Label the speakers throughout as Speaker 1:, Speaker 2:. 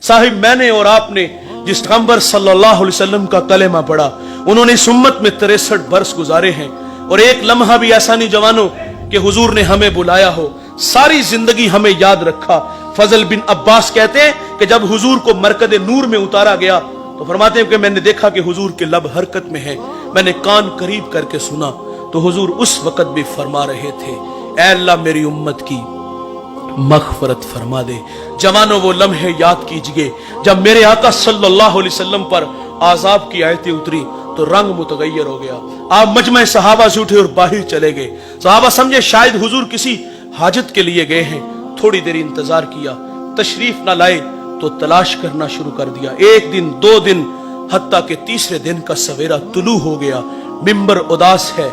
Speaker 1: साहिब मैंने और आपने जिस पैगंबर सल्लल्लाहु अलैहि वसल्लम का कलेमा पढ़ा, उन्होंने इस उम्मत में 63 बरस गुजारे हैं, और एक लम्हा भी ऐसा नहीं जवानों कि हुजूर ने हमें बुलाया हो, सारी जिंदगी हमें याद रखा। फजल बिन अब्बास कहते हैं कि जब हुजूर को मरकद नूर में उतारा गया तो फरमाते हैं कि मैंने देखा कि हुजूर के लब हरकत में है, मैंने कान करीब करके सुना तो हुजूर उस वक्त भी फरमा रहे थे, ऐ अल्लाह मेरी उम्मत की मग़फ़िरत फरमा दे। जवानों वो लम्हे याद कीजिए जब मेरे आका सल्लल्लाहु अलैहि वसल्लम पर आज़ाब की आयतें उतरी तो रंग मुतगय्यर हो गया। आप मजमे सहाबा से उठे और बाहर चले गए। सहाबा समझे शायद हुजूर किसी हाजत के लिए गए हैं, थोड़ी देर इंतजार किया, तशरीफ ना लाए तो तलाश करना शुरू कर दिया। एक दिन, 2 दिन, हत्ता के तीसरे दिन का सवेरा तुलू हो गया। मिंबर उदास है,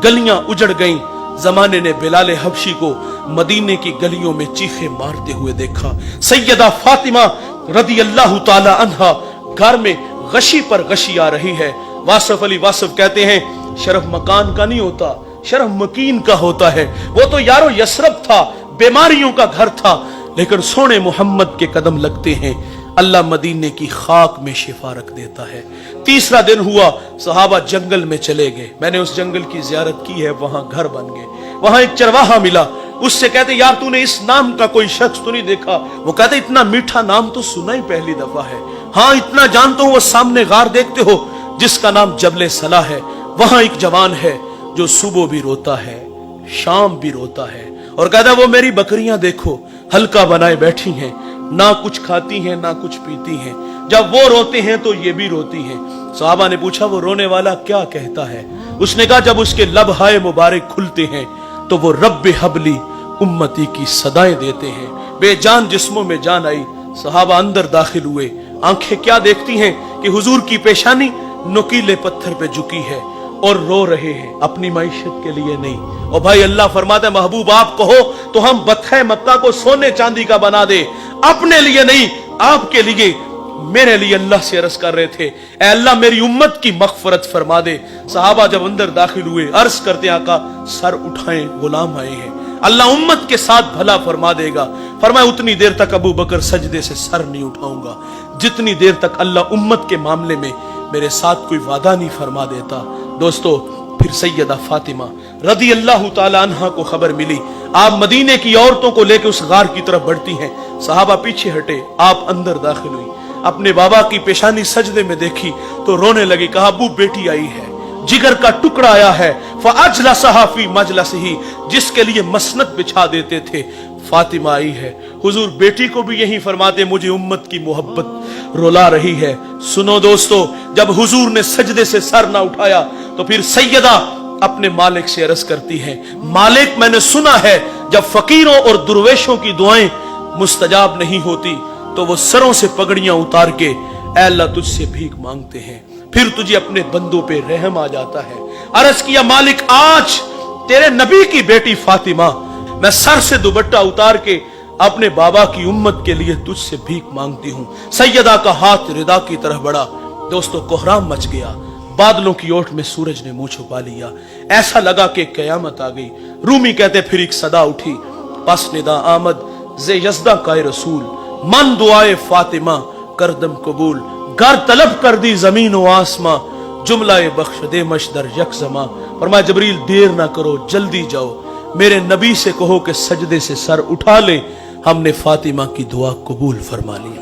Speaker 1: गलियां उजड़ गईं। जमाने ने बिलाल हबशी को मदीने की गलियों में चीखे मारते हुए देखा। सैयदा फातिमा रदी अल्लाह ताला अन्हा घर में गशी पर गशी आ रही है। वासफ अली वासफ कहते हैं शरफ मकान का नहीं होता, शरफ मकीन का होता है। वो तो यारो यसरब था, बीमारियों का घर था, लेकिन सोने मोहम्मद के कदम लगते हैं अल्लाह मदीने की खाक में शिफा रख देता है। तीसरा दिन हुआ, सहाबा जंगल में चले गए। मैंने उस जंगल की जियारत की है, वहां घर बन गए। वहां एक चरवाहा मिला, उससे कहते यार तूने इस नाम का कोई शख्स तो नहीं देखा? वो कहते इतना मीठा नाम तो सुना ही पहली दफा है। हाँ इतना जानता हूं, वो सामने गार देखते हो जिसका नाम जबले सला है, वहां एक जवान है जो सुबह भी रोता है, शाम भी रोता है, और कहता वो मेरी बकरियां देखो हल्का बनाए बैठी हैं, ना कुछ खाती हैं ना कुछ पीती हैं, जब वो रोते हैं तो ये भी रोती हैं। सहाबा ने पूछा वो रोने वाला क्या कहता है? उसने कहा जब उसके लब हाय मुबारक खुलते हैं तो वो रब्बे हबली उम्मती की सदाएं देते हैं। बेजान जिस्मों में जान आई। सहाबा अंदर दाखिल हुए। आंखें क्या देखती हैं कि हुजूर की पेशानी नुकीले पत्थर पे झुकी है और रो रहे हैं, अपनी मईशत के लिए नहीं। और भाई अल्लाह फरमाता है महबूब आप कहो तो हम बतखे मक्का को सोने चांदी का बना दे, अपने लिए नहीं आपके लिए। मेरे लिए अल्लाह से अर्ज कर रहे थे ऐ अल्लाह मेरी उम्मत की मग़फ़िरत फरमा दे। सहाबा जब अंदर दाखिल हुए अर्ज करते आका सर उठाएं गुलाम आए हैं, अल्लाह उम्मत के साथ भला फरमा देगा। फरमाया उतनी देर तक अबू बकर सजदे से सर नहीं उठाऊंगा जितनी देर तक अल्लाह उम्मत के मामले में मेरे साथ कोई वादा नहीं फरमा देता। दोस्तों फिर सैयदा फातिमा रदी अल्लाह ताला अन्हा को खबर मिली, आप मदीने की औरतों को लेकर उस गार की तरफ बढ़ती हैं। सहाबा पीछे हटे, आप अंदर दाखिल हुई, अपने बाबा की पेशानी सजदे में देखी तो रोने लगी। कहा अबू बेटी आई है, जिगर का टुकड़ा आया है, फअजलसहा फी मजलसिही, जिसके लिए मसनद बिछा देते थे, फातिमा आई है। हुजूर बेटी को भी यही फरमाते मुझे उम्मत की मोहब्बत रुला रही है। सुनो दोस्तों, जब हुजूर ने सजदे से सर ना उठाया तो फिर सैयदा अपने मालिक से अर्ज करती है, मालिक मैंने सुना है जब फकीरों और दुर्वेशों की दुआएं मुस्तजाब नहीं होती तो वो सरों से पगड़ियां उतार के ऐ अल्लाह तुझसे भीख मांगते हैं, फिर तुझे अपने बंदों पे रहम आ जाता है। अर्ज किया मालिक आज तेरे नबी की बेटी फातिमा मैं सर से दुपट्टा उतार के अपने बाबा की उम्मत के लिए तुझसे भीख मांगती हूं। सैयदा का हाथ रिदा की तरफ बढ़ा। दोस्तों कोहराम मच गया, बादलों की ओट में सूरज ने मुंह छुपा लिया, ऐसा लगा कि कयामत आ गई। रूमी कहते फिर एक सदा उठी, पस निदा आमद जे यज़दा का रसूल, मन दुआए फातिमा करदम कबूल, घर तलब कर दी जमीन व आसमां, जुमलाए बख्श दे मशदर यकजमा। फरमाया जबरील देर ना करो जल्दी जाओ, मेरे नबी से कहो कि सजदे से सर उठा ले, हमने फातिमा की दुआ कबूल फरमा ली।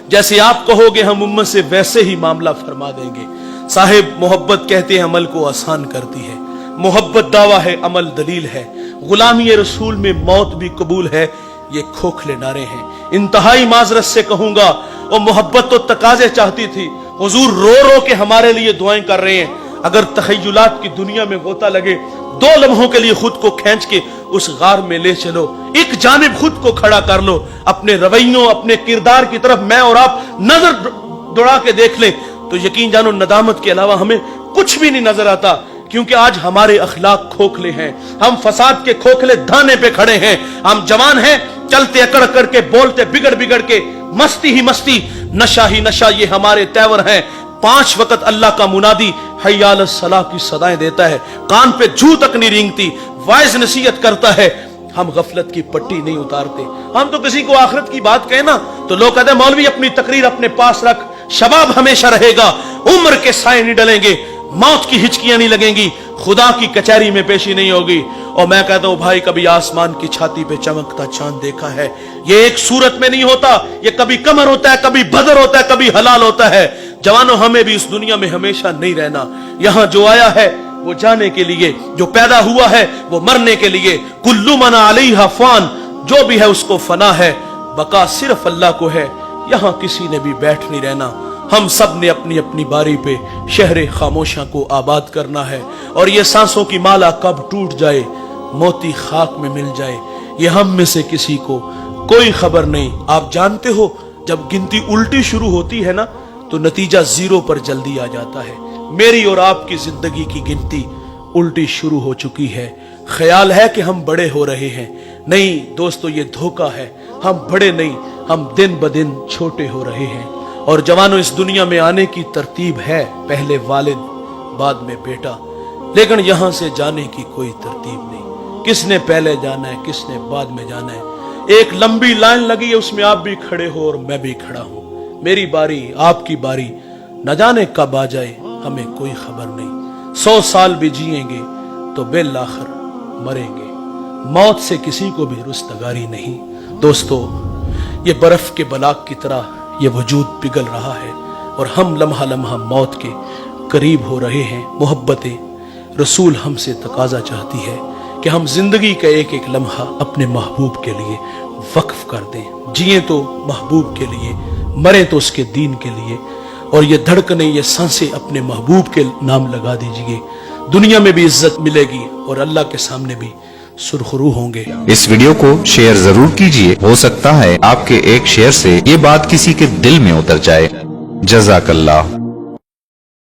Speaker 1: जैसे आप कहोगे हम उम्मत से वैसे ही मामला फरमा देंगे। साहिब मोहब्बत कहते हैं अमल को आसान करती है, मोहब्बत दावा है अमल दलील है, गुलामी रसूल में मौत भी कबूल है, ये खोखले नारे हैं। इंतहाई माजरत से कहूंगा और मोहब्बत तो तकाजे चाहती थी। हुजूर रो रो के हमारे लिए दुआएं कर रहे हैं। अगर तखय्युलात की दुनिया में गोता लगे 2 लम्हों के लिए खुद को खींच के उस गार में ले चलो, एक जानिब खुद को खड़ा कर लो, अपने रवैयों अपने किरदार की तरफ मैं और आप नजर दौड़ा के देख लें तो यकीन जानो नदामत के अलावा हमें कुछ भी नहीं नजर आता। क्योंकि आज हमारे अखलाक खोखले हैं, हम फसाद के खोखले धाने पे खड़े हैं। हम जवान हैं, चलते अकड़ करके बोलते बिगड़ बिगड़ के, मस्ती ही मस्ती नशा ही नशा, ये हमारे तेवर हैं। 5 वक्त अल्लाह का मुनादी हय्या अलस सलाह की सदाएं देता है, कान पे जू तक नहीं रेंगती, वाइज नसीहत करता है, हम गफलत की पट्टी नहीं उतारते। हम तो किसी को आखिरत की बात कहे ना तो लोग कहते हैं मौलवी अपनी तकरीर अपने पास रख, शबाब हमेशा रहेगा, उम्र के साए नहीं डलेंगे, मौत की हिचकियां नहीं लगेंगी, खुदा की कचहरी में पेशी नहीं होगी। और मैं कहता हूं भाई, कभी आसमान की छाती पे चमकता चांद देखा है? ये एक सूरत में नहीं होता, ये कभी कमर होता है, कभी बदर होता है, कभी हलाल होता है। जवानों, हमें भी इस दुनिया में हमेशा नहीं रहना। यहां जो आया है वो जाने के लिए, जो पैदा हुआ है वो मरने के लिए। कुल्लु मन अलैहा फान, जो भी है उसको फना है, बका सिर्फ अल्लाह को है। यहां किसी ने भी बैठ नहीं रहना। हम सब ने अपनी अपनी बारी पे शहरे खामोशा को आबाद करना है। और ये सांसों की माला कब टूट जाए, मोती खाक में मिल जाए, ये हम में से किसी को कोई खबर नहीं। आप जानते हो, जब गिनती उल्टी शुरू होती है ना तो नतीजा जीरो पर जल्दी आ जाता है। मेरी और आपकी जिंदगी की गिनती उल्टी शुरू हो चुकी है। ख्याल है कि हम बड़े हो रहे हैं, नहीं दोस्तों, ये धोखा है। हम बड़े नहीं, हम दिन ब दिन छोटे हो रहे हैं। और जवानों, इस दुनिया में आने की तरतीब है, पहले वालिद बाद में बेटा, लेकिन यहां से जाने की कोई तरतीब नहीं। किसने पहले जाना है, किसने बाद में जाना है। एक लंबी लाइन लगी है, उसमें आप भी खड़े हो और मैं भी खड़ा हूं। मेरी बारी, आपकी बारी, न जाने कब आ जाए, हमें कोई खबर नहीं। 100 साल भी जिएंगे तो बिल आखिर मरेंगे। मौत से किसी को भी रुस्तगारी नहीं। दोस्तों, ये बर्फ के बलाक की तरह ये वजूद पिघल रहा है और हम लम्हा लम्हा मौत के करीब हो रहे हैं। मोहब्बतें रसूल हमसे तकाजा चाहती है कि हम जिंदगी का एक एक लम्हा अपने महबूब के लिए वक्फ कर दें। जिए तो महबूब के लिए, मरे तो उसके दीन के लिए। और ये धड़कने, ये सांसें अपने महबूब के नाम लगा दीजिए। दुनिया में भी इज्जत मिलेगी और अल्लाह के सामने भी सुरखरू होंगे।
Speaker 2: इस वीडियो को शेयर जरूर कीजिए, हो सकता है आपके एक शेयर से ये बात किसी के दिल में उतर जाए। जज़ाकल्लाह।